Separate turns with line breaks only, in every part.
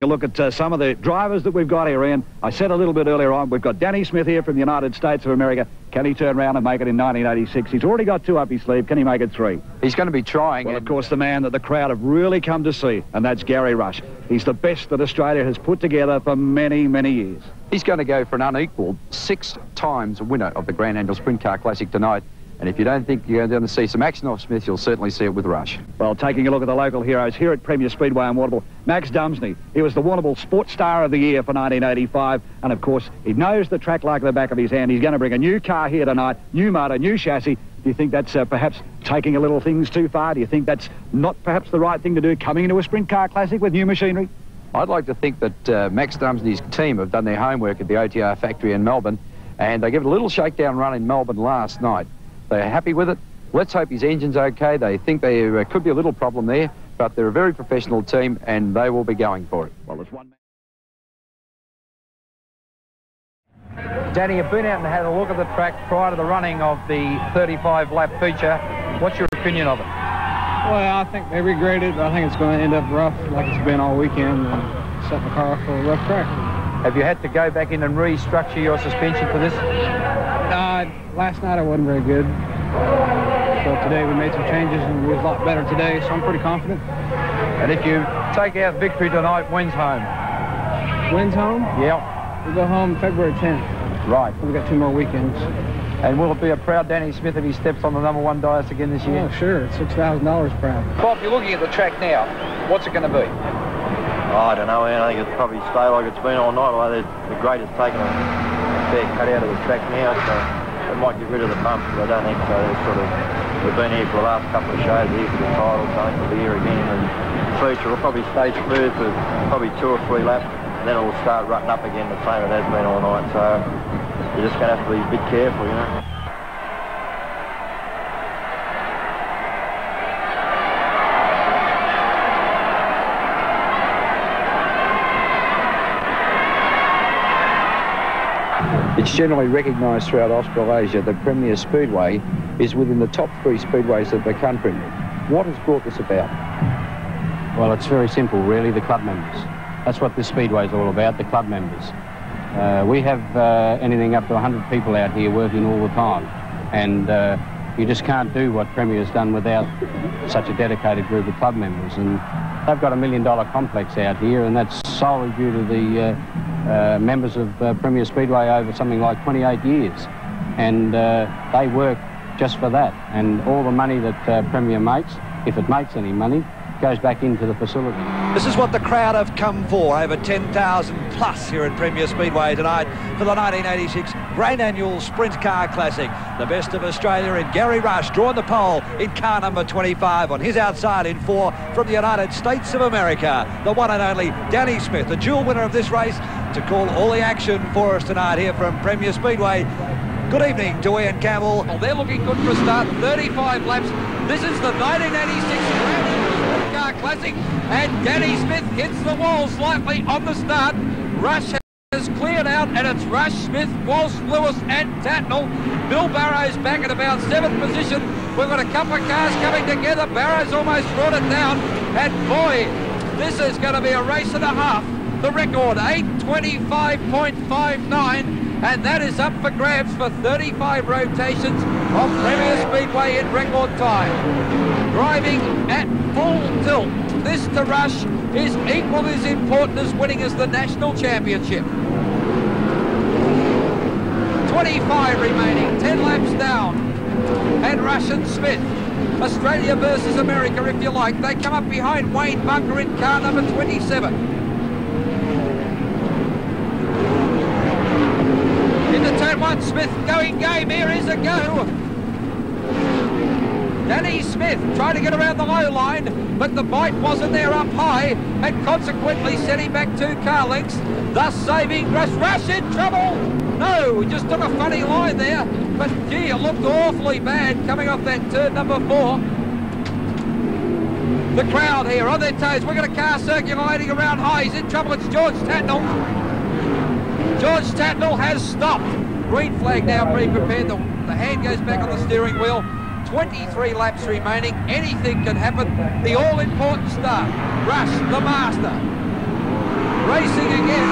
A look at some of the drivers that we've got here, Ian. I said a little bit earlier on, we've got Danny Smith here from the United States of America. Can he turn around and make it in 1986? He's already got 2 up his sleeve. Can he make it 3?
He's going to be trying.
Well, of course, the man that the crowd have really come to see, and that's Gary Rush. He's the best that Australia has put together for many, many years.
He's going to go for an unequalled 6 times winner of the Grand Annual Sprint Car Classic tonight. And if you don't think you're going to see some action off Smith, you'll certainly see it with Rush.
Well, taking a look at the local heroes here at Premier Speedway in Warrnambool, Max Dumsney. He was the Warrnambool Sports Star of the Year for 1985. And, of course, he knows the track like the back of his hand. He's going to bring a new car here tonight, new motor, new chassis. Do you think that's perhaps taking a little things too far? Do you think that's not perhaps the right thing to do, coming into a Sprint Car Classic with new machinery?
I'd like to think that Max Dumsney's team have done their homework at the OTR factory in Melbourne, and they gave it a little shakedown run in Melbourne last night. They're happy with it. Let's hope his engine's okay. They think there could be a little problem there, but they're a very professional team, and they will be going for it.
Well, there's one.
Danny, you've been out and had a look at the track prior to the running of the 35-lap feature. What's your opinion of it?
Well, I think they regraded it, but I think it's going to end up rough like it's been all weekend and set the car off for a rough track.
Have you had to go back in and restructure your suspension for this?
Last night I wasn't very good. So today we made some changes and we was a lot better today, so I'm pretty confident.
And if you take out victory tonight, when's home?
When's home?
Yeah.
We go home February 10th.
Right.
So we've got 2 more weekends.
And will it be a proud Danny Smith if he steps on the #1 dais again this year?
Oh, sure. It's $6,000 proud.
Bob, you're looking at the track now. What's it going to be?
Oh, I don't know, man. I think it'll probably stay like it's been all night. Like the grade has taken a fair cut out of the track now, so they might get rid of the bumps, but I don't think so. We've been here for the last couple of shows, here for the title, so I think we'll be here again. And the feature will probably stay smooth for probably 2 or 3 laps, and then it'll start rutting up again the same it has been all night. So you're just going to have to be a bit careful, you know.
It's generally recognised throughout Australasia that Premier Speedway is within the top 3 speedways of the country. What has brought this about?
Well, it's very simple, really, the club members. That's what this speedway is all about, the club members. We have anything up to 100 people out here working all the time, and you just can't do what Premier's done without such a dedicated group of club members. And they've got $1 million complex out here, and that's solely due to the members of Premier Speedway over something like 28 years. And they work just for that. And all the money that Premier makes, if it makes any money, goes back into the facility.
This is what the crowd have come for, over 10,000 plus here at Premier Speedway tonight for the 1986 Grand Annual Sprint Car Classic. The best of Australia in Gary Rush drawing the pole in car number 25. On his outside in 4 from the United States of America, the one and only Danny Smith, the dual winner of this race, to call all the action for us tonight here from Premier Speedway. Good evening to Ian Campbell. Well, they're looking good for a start, 35 laps. This is the 1986 Grand Annual Car Classic, and Danny Smith hits the wall slightly on the start. Rush has cleared out, and it's Rush, Smith, Walsh, Lewis and Tatnall. Bill Barrow's back at about 7th position. We've got a couple of cars coming together. Barrow's almost brought it down, and boy, this is going to be a race and a half. The record, 8:25.59. And that is up for grabs for 35 rotations of Premier Speedway in record time. Driving at full tilt, this to Rush is equally as important as winning as the national championship. 25 remaining, 10 laps down. And Rush and Smith, Australia versus America if you like. They come up behind Wayne Bunker in car number 27. Into turn 1, Smith going game, here is a go. Danny Smith trying to get around the low line, but the bite wasn't there up high, and consequently setting back 2 car lengths, thus saving Rush. Rush in trouble! No, he just took a funny line there, but gee, it looked awfully bad coming off that turn number 4. The crowd here on their toes. We've got a car circulating around high. He's in trouble. It's George Tatnall. George Tatnall has stopped. Green flag now pre-prepared. The hand goes back on the steering wheel. 23 laps remaining. Anything can happen. The all-important start. Rush, the master. racing again.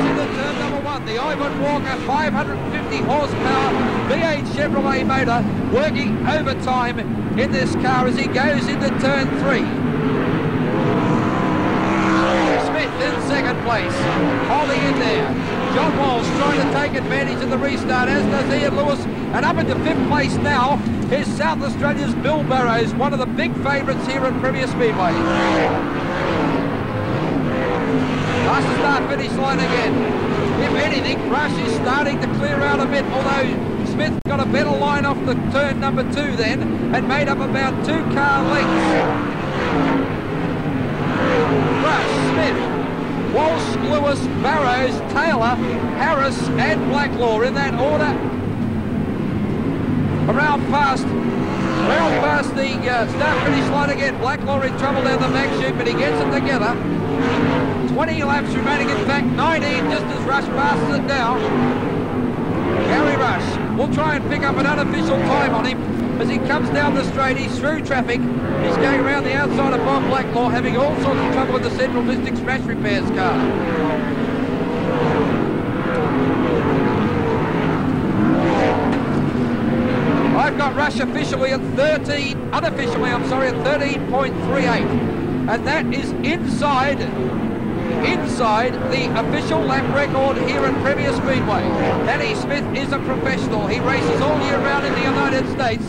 Into turn number 1, the Ivan Walker 550 horsepower V8 Chevrolet motor working overtime in this car as he goes into turn 3. Smith in second place, holding in there. John Walsh trying to take advantage of the restart, as does Ian Lewis. And up into 5th place now is South Australia's Bill Burrows, one of the big favourites here at Premier Speedway. Past the start-finish line again. If anything, Rush is starting to clear out a bit, although Smith got a better line off the turn number 2 then, and made up about 2 car lengths. Rush, Smith, Walsh, Lewis, Barrows, Taylor, Harris and Blacklaw in that order. Around past the start-finish line again. Blacklaw in trouble down the back chute, but he gets them together. 20 laps remaining, in fact 19, just as Rush passes it now. Gary Rush will try and pick up an unofficial time on him as he comes down the straight. He's through traffic. He's going around the outside of Bob Blacklaw, having all sorts of trouble with the Central District Smash Repairs car. I've got Rush officially at 13.38, and that is inside the official lap record here at Premier Speedway. Danny Smith is a professional. He races all year round in the United States,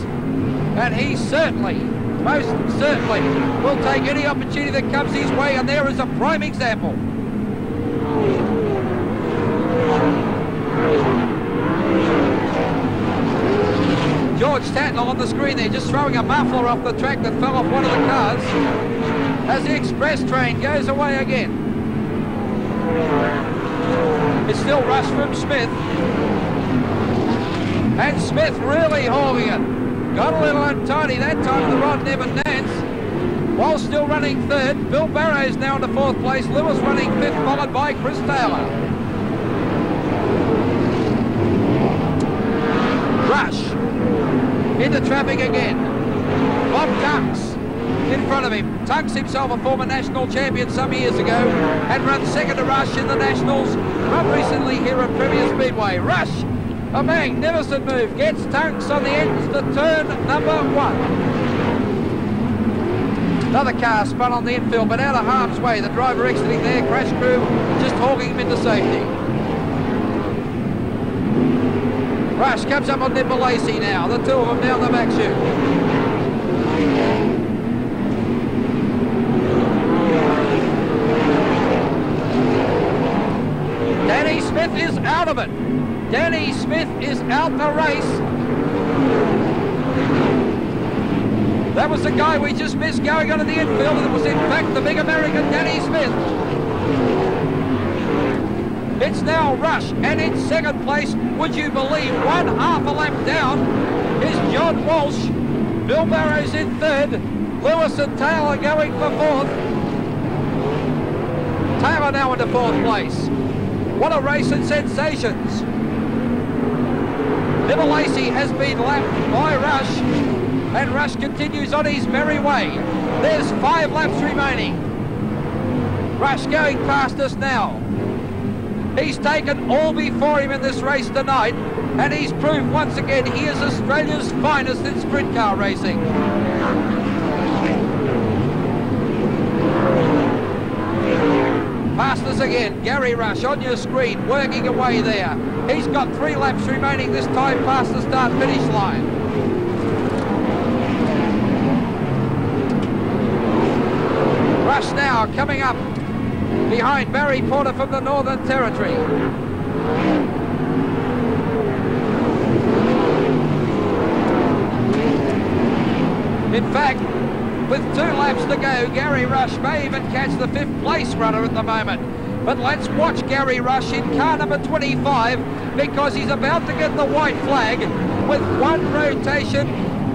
and he certainly, most certainly, will take any opportunity that comes his way, and there is a prime example. George Tatnall on the screen there, just throwing a muffler off the track that fell off one of the cars as the express train goes away again. It's still Rush from Smith. And Smith really holding it. Got a little untidy that time, the rod never Nance. While still running 3rd, Bill Barrows now into 4th place. Lewis running 5th, followed by Chris Taylor. Rush into traffic again. Bob Tunks in front of him. Tunks himself a former national champion some years ago and run 2nd to Rush in the Nationals, run recently here at Premier Speedway. Rush, a magnificent move, gets Tunks on the ends to turn number 1. Another car spun on the infield, but out of harm's way. The driver exiting there, crash crew just hauling him into safety. Rush comes up on Nipper Lacey now, the 2 of them down the back chute. Danny Smith is out of it. Danny Smith is out the race. That was the guy we just missed going on in the infield, and it was in fact the big American Danny Smith. It's now Rush, and in 2nd place, would you believe, 1/2 a lap down, is John Walsh. Bill Barrows in 3rd, Lewis and Taylor going for 4th. Taylor now into 4th place. What a race and sensations. Nipper Lacey has been lapped by Rush, and Rush continues on his merry way. There's 5 laps remaining. Rush going past us now. He's taken all before him in this race tonight, and he's proved once again he is Australia's finest in sprint car racing. Past us again, Gary Rush on your screen, working away there. He's got 3 laps remaining this time past the start-finish line. Rush now coming up behind Barry Porter from the Northern Territory. In fact, with 2 laps to go, Gary Rush may even catch the 5th place runner at the moment. But let's watch Gary Rush in car number 25, because he's about to get the white flag with 1 rotation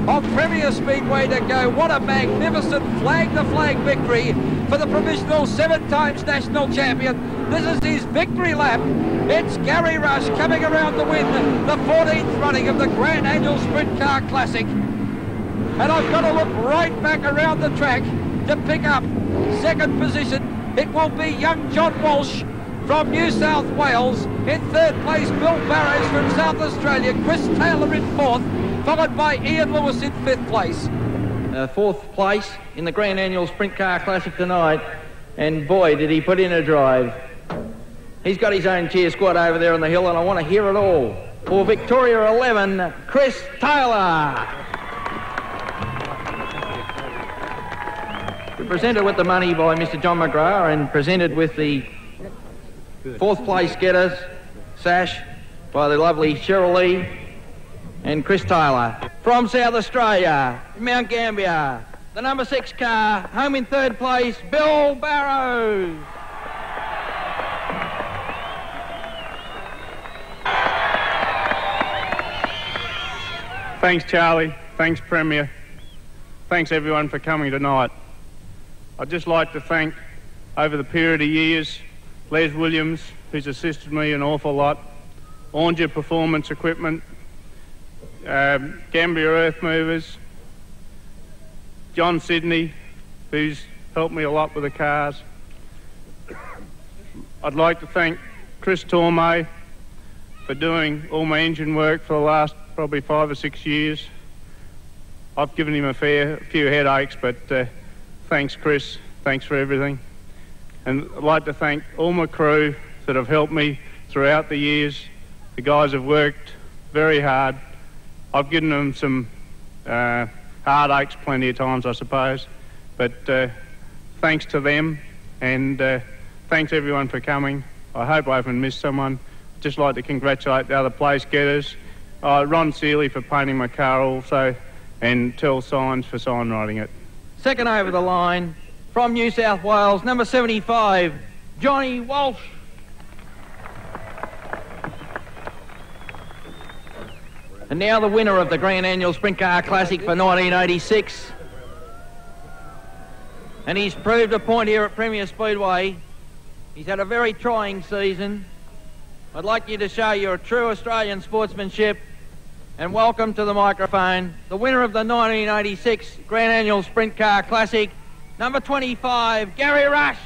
of Premier Speedway to go. What a magnificent flag-to-flag victory for the provisional 7 times national champion. This is his victory lap. It's Gary Rush coming around to win the 14th running of the Grand Annual Sprint Car Classic. And I've got to look right back around the track to pick up 2nd position It will be young John Walsh from New South Wales. In third place, Bill Barrows from South Australia. Chris Taylor in fourth, followed by Ian Lewis in fifth place. Fourth place in the Grand Annual Sprint Car Classic tonight, and boy did he put in a drive. He's got his own cheer squad over there on the hill, and I want to hear it all. For Victoria 11, Chris Taylor. We're presented with the money by Mr. John McGrath, and presented with the fourth place getters, sash, by the lovely Cheryl Lee and Chris Taylor. From South Australia, Mount Gambier, the number 6 car, home in third place, Bill Barrows.
Thanks, Charlie. Thanks, Premier. Thanks, everyone, for coming tonight. I'd just like to thank, over the period of years, Les Williams, who's assisted me an awful lot, Ornger Performance Equipment, Gambia Earth Movers, John Sidney, who's helped me a lot with the cars. I'd like to thank Chris Tormay for doing all my engine work for the last probably 5 or 6 years. I've given him a few headaches, but thanks, Chris. Thanks for everything. And I'd like to thank all my crew that have helped me throughout the years. The guys have worked very hard. I've given them some heartaches plenty of times, I suppose. But thanks to them, and thanks everyone for coming. I hope I haven't missed someone. I'd just like to congratulate the other place getters. Ron Seeley for painting my car also, and Tell Signs for sign writing it.
Second over the line, from New South Wales, number 75, Johnny Walsh. And now the winner of the Grand Annual Sprint Car Classic for 1986. And he's proved a point here at Premier Speedway. He's had a very trying season. I'd like you to show your true Australian sportsmanship, and welcome to the microphone the winner of the 1986 Grand Annual Sprint Car Classic, number 25, Gary Rush.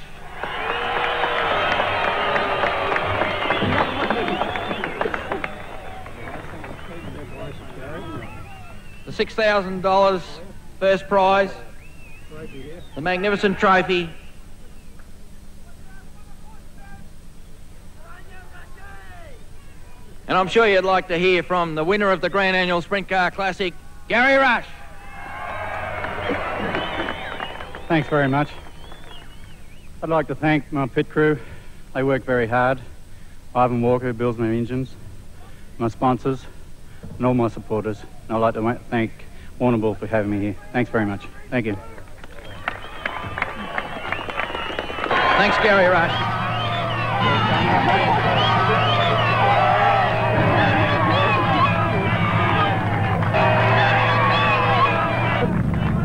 The $6,000 first prize, the magnificent trophy. And I'm sure you'd like to hear from the winner of the Grand Annual Sprint Car Classic, Gary Rush.
Thanks very much. I'd like to thank my pit crew. They work very hard. Ivan Walker, who builds my engines, my sponsors, and all my supporters. And I'd like to thank Warrnambool for having me here. Thanks very much. Thank you.
Thanks, Gary Rush.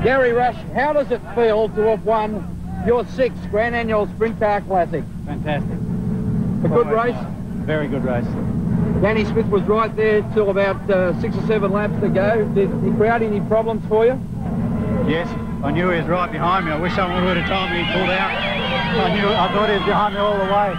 Gary Rush, how does it feel to have won your 6th Grand Annual Sprint Car Classic?
Fantastic.
A good race?
Very good race.
Danny Smith was right there till about 6 or 7 laps to go. Did he create any problems for you?
Yes, I knew he was right behind me. I wish someone would have told me he pulled out. I thought he was behind me all the way.